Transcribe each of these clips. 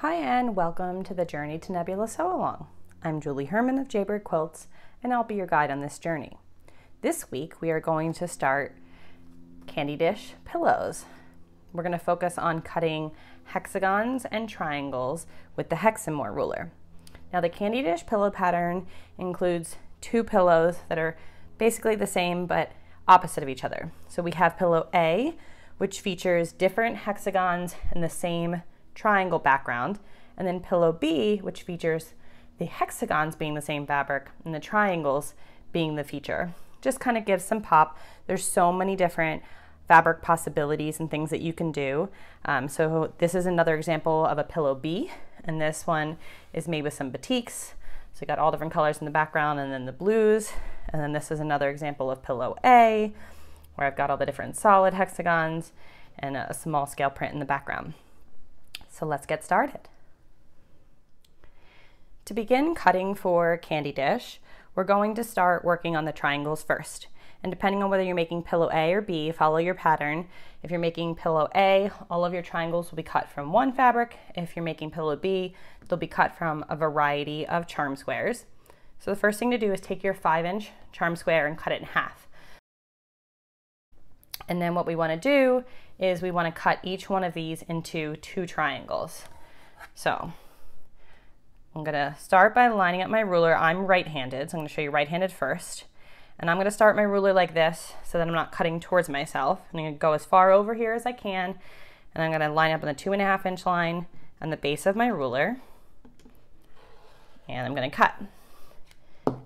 Hi and welcome to the Journey to Nebula Sew Along. I'm Julie Herman of Jaybird Quilts and I'll be your guide on this journey. This week we are going to start candy dish pillows. We're going to focus on cutting hexagons and triangles with the hexamore ruler. Now the candy dish pillow pattern includes two pillows that are basically the same but opposite of each other. So we have pillow A, which features different hexagons in the same triangle background, and then pillow B, which features the hexagons being the same fabric and the triangles being the feature. Just kind of gives some pop. There's so many different fabric possibilities and things that you can do. So this is another example of a pillow B, and this one is made with some batiks. So you got all different colors in the background and then the blues. And then this is another example of pillow A, where I've got all the different solid hexagons and a small scale print in the background. So let's get started. To begin cutting for candy dish, we're going to start working on the triangles first. And depending on whether you're making pillow A or B, follow your pattern. If you're making pillow A, all of your triangles will be cut from one fabric. If you're making pillow B, they'll be cut from a variety of charm squares. So the first thing to do is take your 5-inch charm square and cut it in half. And then what we want to do is we want to cut each one of these into 2 triangles. So I'm going to start by lining up my ruler. I'm right-handed, so I'm going to show you right-handed first. And I'm going to start my ruler like this so that I'm not cutting towards myself. I'm going to go as far over here as I can, and I'm going to line up on the 2.5-inch line on the base of my ruler. And I'm going to cut.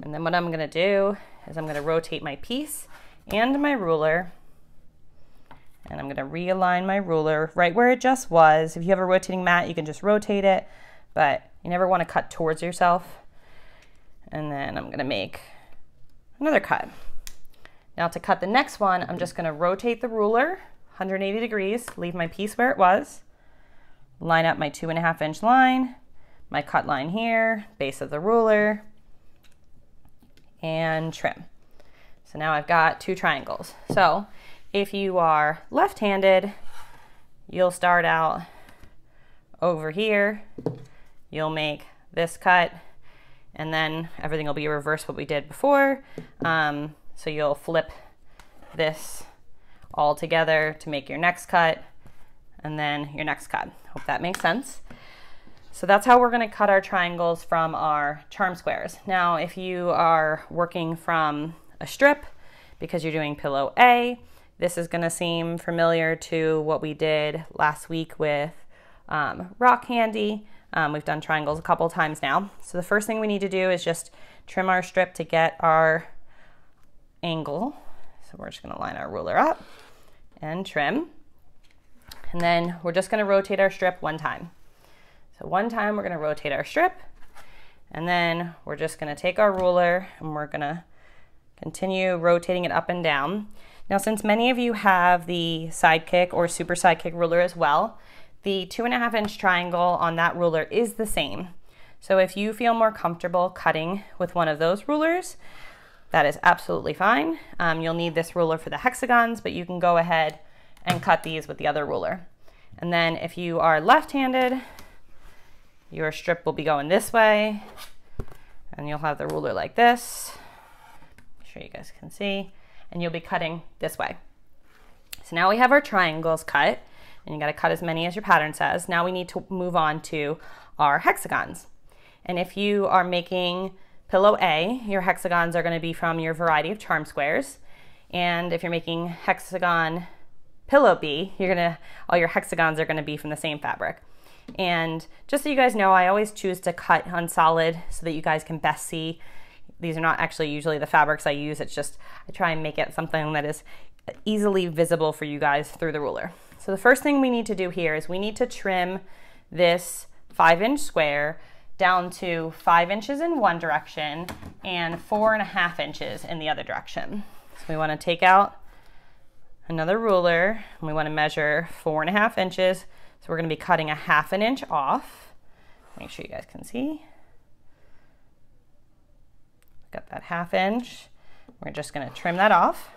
And then what I'm going to do is I'm going to rotate my piece and my ruler. And I'm going to realign my ruler right where it just was. If you have a rotating mat, you can just rotate it, but you never want to cut towards yourself. And then I'm going to make another cut. Now to cut the next one, I'm just going to rotate the ruler 180 degrees, leave my piece where it was, line up my 2.5-inch line, my cut line here, base of the ruler, and trim. So now I've got 2 triangles. So if you are left-handed, you'll start out over here, you'll make this cut, and then everything will be reverse what we did before. So you'll flip this all together to make your next cut, and then your next cut. Hope that makes sense. So that's how we're going to cut our triangles from our charm squares. Now, if you are working from a strip, because you're doing pillow A, this is going to seem familiar to what we did last week with rock candy. We've done triangles a couple times now. So the first thing we need to do is just trim our strip to get our angle. So we're just going to line our ruler up and trim. And then we're just going to rotate our strip one time. So one time we're going to rotate our strip, and then we're just going to take our ruler and we're going to continue rotating it up and down. Now, since many of you have the sidekick or super sidekick ruler as well, the 2.5-inch triangle on that ruler is the same. So if you feel more comfortable cutting with one of those rulers, that is absolutely fine. You'll need this ruler for the hexagons, but you can go ahead and cut these with the other ruler. And then if you are left-handed, your strip will be going this way, and you'll have the ruler like this. I'm sure you guys can see. And you'll be cutting this way. So now we have our triangles cut, and you got to cut as many as your pattern says. Now we need to move on to our hexagons. And if you are making pillow A, your hexagons are going to be from your variety of charm squares. And if you're making hexagon pillow B, all your hexagons are going to be from the same fabric. And just so you guys know, I always choose to cut on solid so that you guys can best see. These are not actually usually the fabrics I use. It's just I try and make it something that is easily visible for you guys through the ruler. So the first thing we need to do here is we need to trim this 5-inch square down to 5 inches in one direction and 4.5 inches in the other direction. So we want to take out another ruler and we want to measure 4.5 inches. So we're going to be cutting 1/2 inch off. Make sure you guys can see. Got that 1/2 inch. We're just going to trim that off.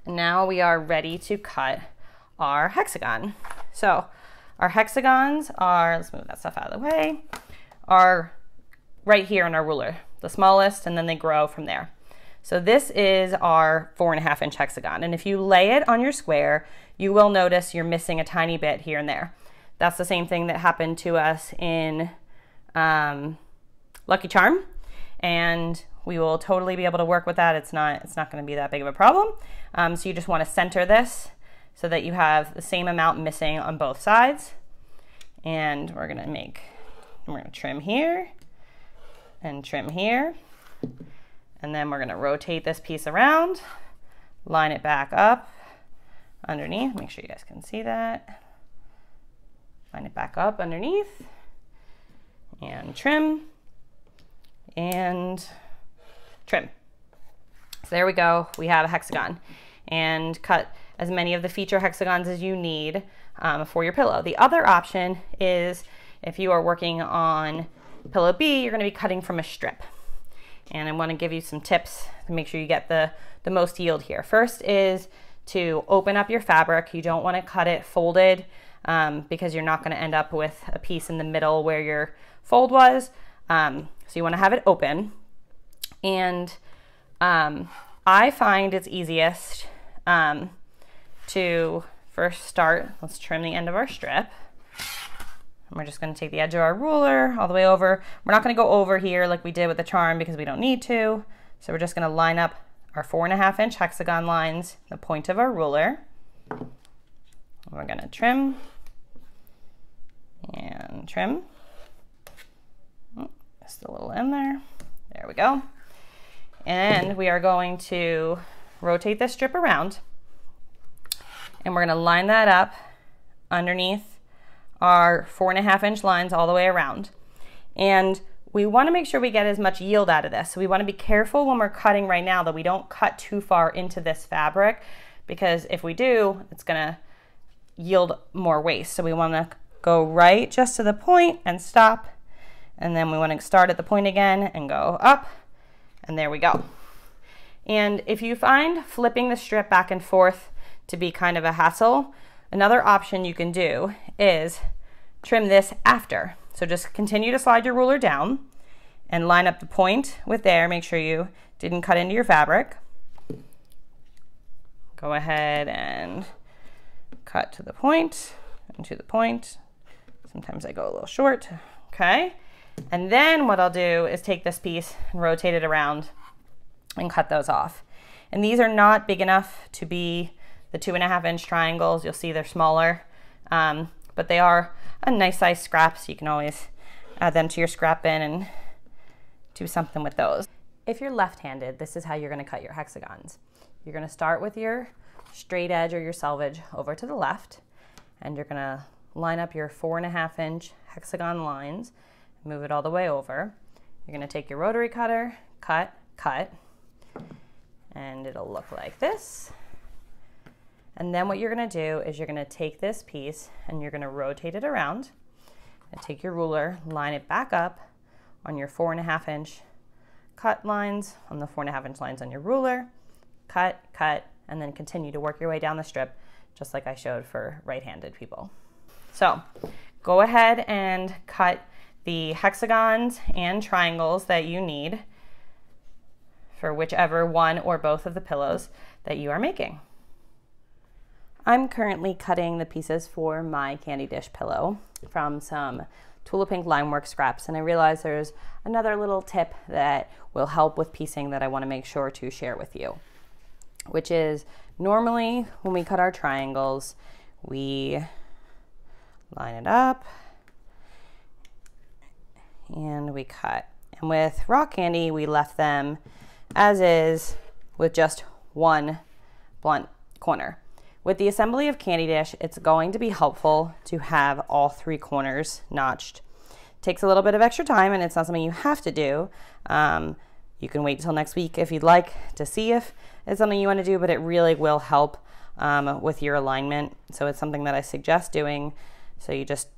And now we are ready to cut our hexagon. So Our hexagons are, let's move that stuff out of the way, are right here on our ruler, the smallest, and then they grow from there. So this is our 4.5 inch hexagon. And if you lay it on your square, you will notice you're missing a tiny bit here and there. That's the same thing that happened to us in Lucky Charm. And we will totally be able to work with that. It's not going to be that big of a problem. So you just want to center this so that you have the same amount missing on both sides. And we're going to trim here and trim here. And then we're going to rotate this piece around, line it back up underneath. Make sure you guys can see that. Line it back up underneath and trim and trim. So there we go. We have a hexagon, and cut as many of the feature hexagons as you need for your pillow. The other option is if you are working on pillow B, you're going to be cutting from a strip. And I want to give you some tips to make sure you get the most yield here. First is to open up your fabric. You don't want to cut it folded because you're not going to end up with a piece in the middle where your fold was. So you want to have it open. And I find it's easiest to first start, let's trim the end of our strip. And we're just going to take the edge of our ruler all the way over. We're not going to go over here like we did with the charm because we don't need to. So we're just going to line up our 4.5 inch hexagon lines, the point of our ruler. We're going to trim and trim. Just a little in there. There we go. And we are going to rotate this strip around. And we're going to line that up underneath our 4.5 inch lines all the way around. And we want to make sure we get as much yield out of this. So we want to be careful when we're cutting right now that we don't cut too far into this fabric, because if we do, it's going to yield more waste. So we want to go right just to the point and stop. And then we want to start at the point again and go up. And there we go. And if you find flipping the strip back and forth to be kind of a hassle, another option you can do is trim this after. So just continue to slide your ruler down and line up the point with there. Make sure you didn't cut into your fabric. Go ahead and cut to the point and to the point. Sometimes I go a little short. Okay. And then what I'll do is take this piece and rotate it around and cut those off. And these are not big enough to be the 2.5 inch triangles. You'll see they're smaller, but they are a nice size scrap, so you can always add them to your scrap bin and do something with those. If you're left-handed, this is how you're going to cut your hexagons. You're going to start with your straight edge or your selvage over to the left, and you're going to line up your 4.5 inch hexagon lines, move it all the way over. You're going to take your rotary cutter, cut, cut, and it'll look like this. And then what you're going to do is you're going to take this piece and you're going to rotate it around and take your ruler, line it back up on your 4.5 inch cut lines, on the 4.5 inch lines on your ruler, cut, cut, and then continue to work your way down the strip just like I showed for right-handed people. So go ahead and cut the hexagons and triangles that you need for whichever one or both of the pillows that you are making. I'm currently cutting the pieces for my candy dish pillow from some Tula Pink Limework scraps, and I realized there's another little tip that will help with piecing that I want to make sure to share with you, which is normally when we cut our triangles, we line it up and we cut. And with rock candy, we left them as is with just one blunt corner. With the assembly of candy dish, it's going to be helpful to have all 3 corners notched. It takes a little bit of extra time, and it's not something you have to do. You can wait till next week if you'd like to see if it's something you want to do, but it really will help with your alignment. So it's something that I suggest doing. So you just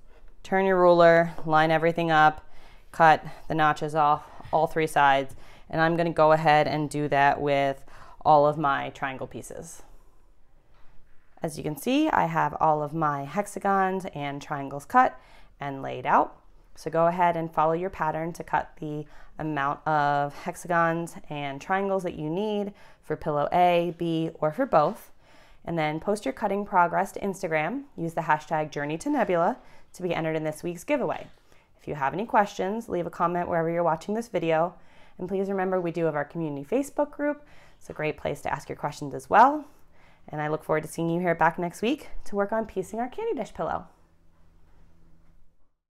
turn your ruler, line everything up, cut the notches off all 3 sides, and I'm going to go ahead and do that with all of my triangle pieces. As you can see, I have all of my hexagons and triangles cut and laid out. So go ahead and follow your pattern to cut the amount of hexagons and triangles that you need for pillow A, B, or for both. And then post your cutting progress to Instagram. Use the hashtag #JourneyToNebula to be entered in this week's giveaway. If you have any questions, leave a comment wherever you're watching this video. And please remember, we do have our community Facebook group. It's a great place to ask your questions as well. And I look forward to seeing you here back next week to work on piecing our candy dish pillow.